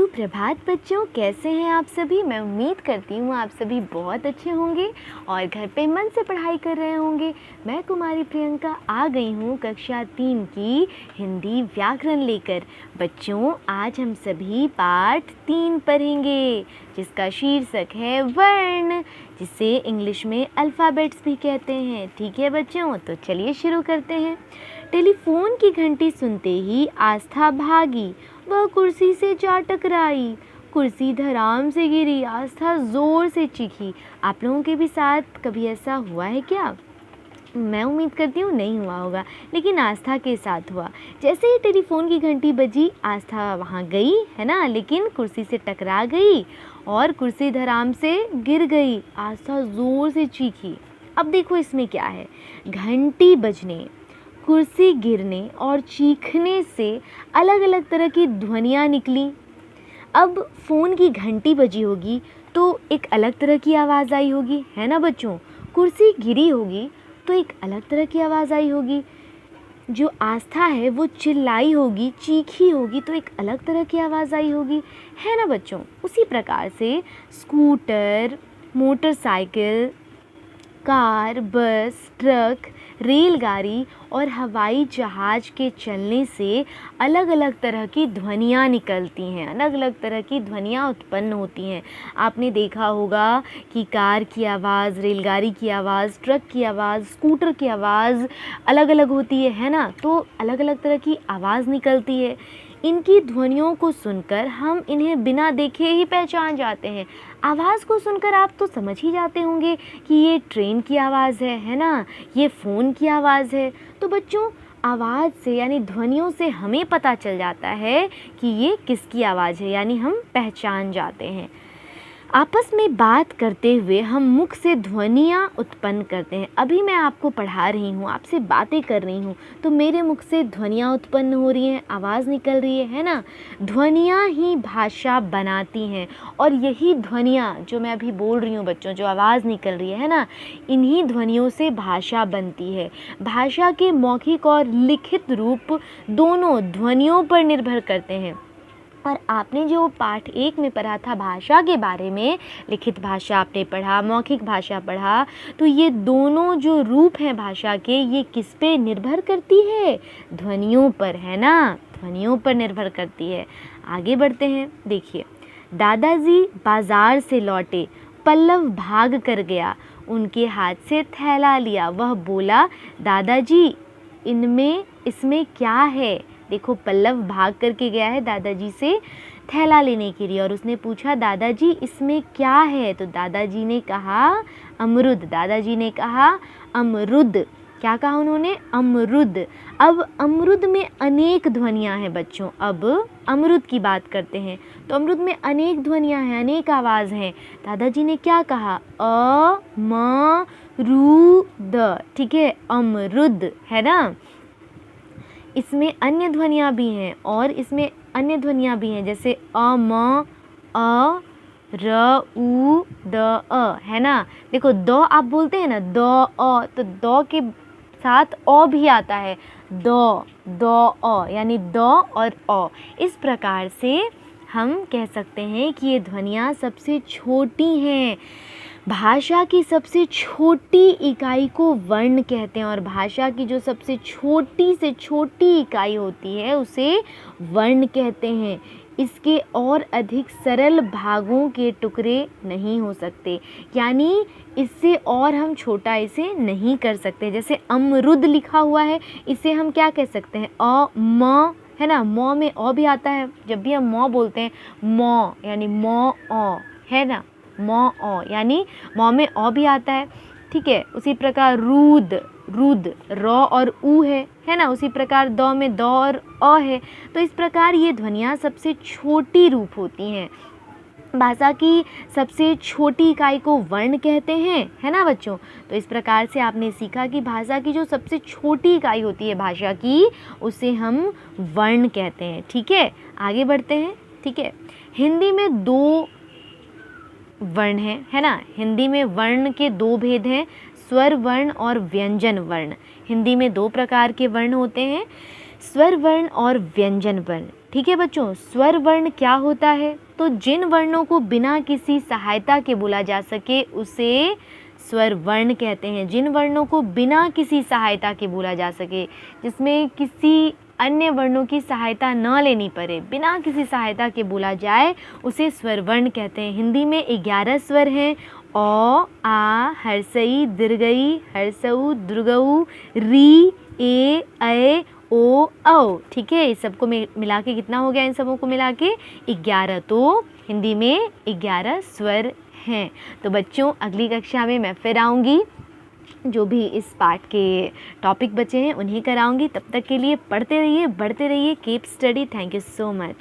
सुप्रभात बच्चों, कैसे हैं आप सभी। मैं उम्मीद करती हूँ आप सभी बहुत अच्छे होंगे और घर पे मन से पढ़ाई कर रहे होंगे। मैं कुमारी प्रियंका आ गई हूँ कक्षा 3 की हिंदी व्याकरण लेकर। बच्चों, आज हम सभी पाठ 3 पढ़ेंगे जिसका शीर्षक है वर्ण, जिसे इंग्लिश में अल्फ़ाबेट्स भी कहते हैं। ठीक है बच्चों, तो चलिए शुरू करते हैं। टेलीफोन की घंटी सुनते ही आस्था भागी, वह कुर्सी से जा टकराई। कुर्सी धड़ाम से गिरी, आस्था जोर से चीखी। आप लोगों के भी साथ कभी ऐसा हुआ है क्या? मैं उम्मीद करती हूँ नहीं हुआ होगा, लेकिन आस्था के साथ हुआ। जैसे ही टेलीफोन की घंटी बजी, आस्था वहाँ गई है ना, लेकिन कुर्सी से टकरा गई और कुर्सी धड़ाम से गिर गई। आस्था ज़ोर से चीखी। अब देखो इसमें क्या है, घंटी बजने, कुर्सी गिरने और चीखने से अलग अलग तरह की ध्वनियाँ निकली। अब फ़ोन की घंटी बजी होगी तो एक अलग तरह की आवाज़ आई होगी, है ना बच्चों। कुर्सी गिरी होगी तो एक अलग तरह की आवाज़ आई होगी। जो आस्था है वो चिल्लाई होगी, चीखी होगी तो एक अलग तरह की आवाज़ आई होगी, है ना बच्चों। उसी प्रकार से स्कूटर, मोटरसाइकिल, कार, बस, ट्रक, रेलगाड़ी और हवाई जहाज़ के चलने से अलग अलग तरह की ध्वनियाँ निकलती हैं, अलग अलग तरह की ध्वनियाँ उत्पन्न होती हैं। आपने देखा होगा कि कार की आवाज़, रेलगाड़ी की आवाज़, ट्रक की आवाज़, स्कूटर की आवाज़ अलग अलग होती है ना। तो अलग अलग तरह की आवाज़ निकलती है। इनकी ध्वनियों को सुनकर हम इन्हें बिना देखे ही पहचान जाते हैं। आवाज़ को सुनकर आप तो समझ ही जाते होंगे कि ये ट्रेन की आवाज़ है ना, ये फ़ोन की आवाज़ है। तो बच्चों, आवाज़ से यानी ध्वनियों से हमें पता चल जाता है कि ये किसकी आवाज़ है, यानी हम पहचान जाते हैं। आपस में बात करते हुए हम मुख से ध्वनियाँ उत्पन्न करते हैं। अभी मैं आपको पढ़ा रही हूँ, आपसे बातें कर रही हूँ, तो मेरे मुख से ध्वनियाँ उत्पन्न हो रही हैं, आवाज़ निकल रही है ना। ध्वनियाँ ही भाषा बनाती हैं और यही ध्वनियाँ जो मैं अभी बोल रही हूँ बच्चों, जो आवाज़ निकल रही है ना, इन्हीं ध्वनियों से भाषा बनती है। भाषा के मौखिक और लिखित रूप दोनों ध्वनियों पर निर्भर करते हैं। और आपने जो पाठ 1 में पढ़ा था भाषा के बारे में, लिखित भाषा आपने पढ़ा, मौखिक भाषा पढ़ा, तो ये दोनों जो रूप हैं भाषा के, ये किस पे निर्भर करती है? ध्वनियों पर, है ना, ध्वनियों पर निर्भर करती है। आगे बढ़ते हैं। देखिए, दादाजी बाजार से लौटे, पल्लव भाग कर गया, उनके हाथ से थैला लिया। वह बोला, दादाजी इसमें क्या है? देखो, पल्लव भाग करके गया है दादाजी से थैला लेने के लिए और उसने पूछा, दादाजी इसमें क्या है? तो दादाजी ने कहा अमरुद। दादाजी ने कहा अमरुद। क्या कहा उन्होंने? अमरुद। अब अमरुद में अनेक ध्वनियाँ हैं बच्चों। अब अमरुद की बात करते हैं तो अमरुद में अनेक ध्वनियाँ हैं, अनेक आवाज़ हैं। दादाजी ने क्या कहा? अ म रू द। ठीक है, अमरुद, है ना। इसमें अन्य ध्वनियाँ भी हैं और इसमें अन्य ध्वनियाँ भी हैं, जैसे अ म अ र उ द अ, है ना। देखो, द आप बोलते हैं ना, द अ, तो द के साथ अ भी आता है, द अ, यानी द और अ। इस प्रकार से हम कह सकते हैं कि ये ध्वनियाँ सबसे छोटी हैं। भाषा की सबसे छोटी इकाई को वर्ण कहते हैं और भाषा की जो सबसे छोटी से छोटी इकाई होती है उसे वर्ण कहते हैं। इसके और अधिक सरल भागों के टुकड़े नहीं हो सकते, यानी इससे और हम छोटा इसे नहीं कर सकते। जैसे अमरुद लिखा हुआ है, इसे हम क्या कह सकते हैं? अ म, है ना। म में अ भी आता है, जब भी हम म बोलते हैं, म यानी म अ, है ना, म अ, यानी म में अ भी आता है। ठीक है, उसी प्रकार रूद, रुद, र और उ है ना। उसी प्रकार द में द और अ है। तो इस प्रकार ये ध्वनियाँ सबसे छोटी रूप होती हैं। भाषा की सबसे छोटी इकाई को वर्ण कहते हैं, है ना बच्चों। तो इस प्रकार से आपने सीखा कि भाषा की जो सबसे छोटी इकाई होती है भाषा की, उसे हम वर्ण कहते हैं। ठीक है, आगे बढ़ते हैं। ठीक है, हिंदी में 2 वर्ण है ना। हिंदी में वर्ण के 2 भेद हैं, स्वर वर्ण और व्यंजन वर्ण। हिंदी में 2 प्रकार के वर्ण होते हैं, स्वर वर्ण और व्यंजन वर्ण। ठीक है बच्चों, स्वर वर्ण क्या होता है? तो जिन वर्णों को बिना किसी सहायता के बोला जा सके उसे स्वर वर्ण कहते हैं। जिन वर्णों को बिना किसी सहायता के बोला जा सके, जिसमें किसी अन्य वर्णों की सहायता न लेनी पड़े, बिना किसी सहायता के बोला जाए, उसे स्वर वर्ण कहते हैं। हिंदी में 11 स्वर हैं। अ, आ, हर्सई, दीर्घई, हर्सऊ, दीर्घऊ, री, ए, ऐ, ओ, औ। ठीक है, इस सबको मिला के कितना हो गया? इन सबों को मिला के 11। तो हिंदी में 11 स्वर हैं। तो बच्चों, अगली कक्षा में मैं फिर आऊँगी, जो भी इस पाठ के टॉपिक बचे हैं उन्हें कराऊंगी। तब तक के लिए पढ़ते रहिए, बढ़ते रहिए, keep study. Thank you so much.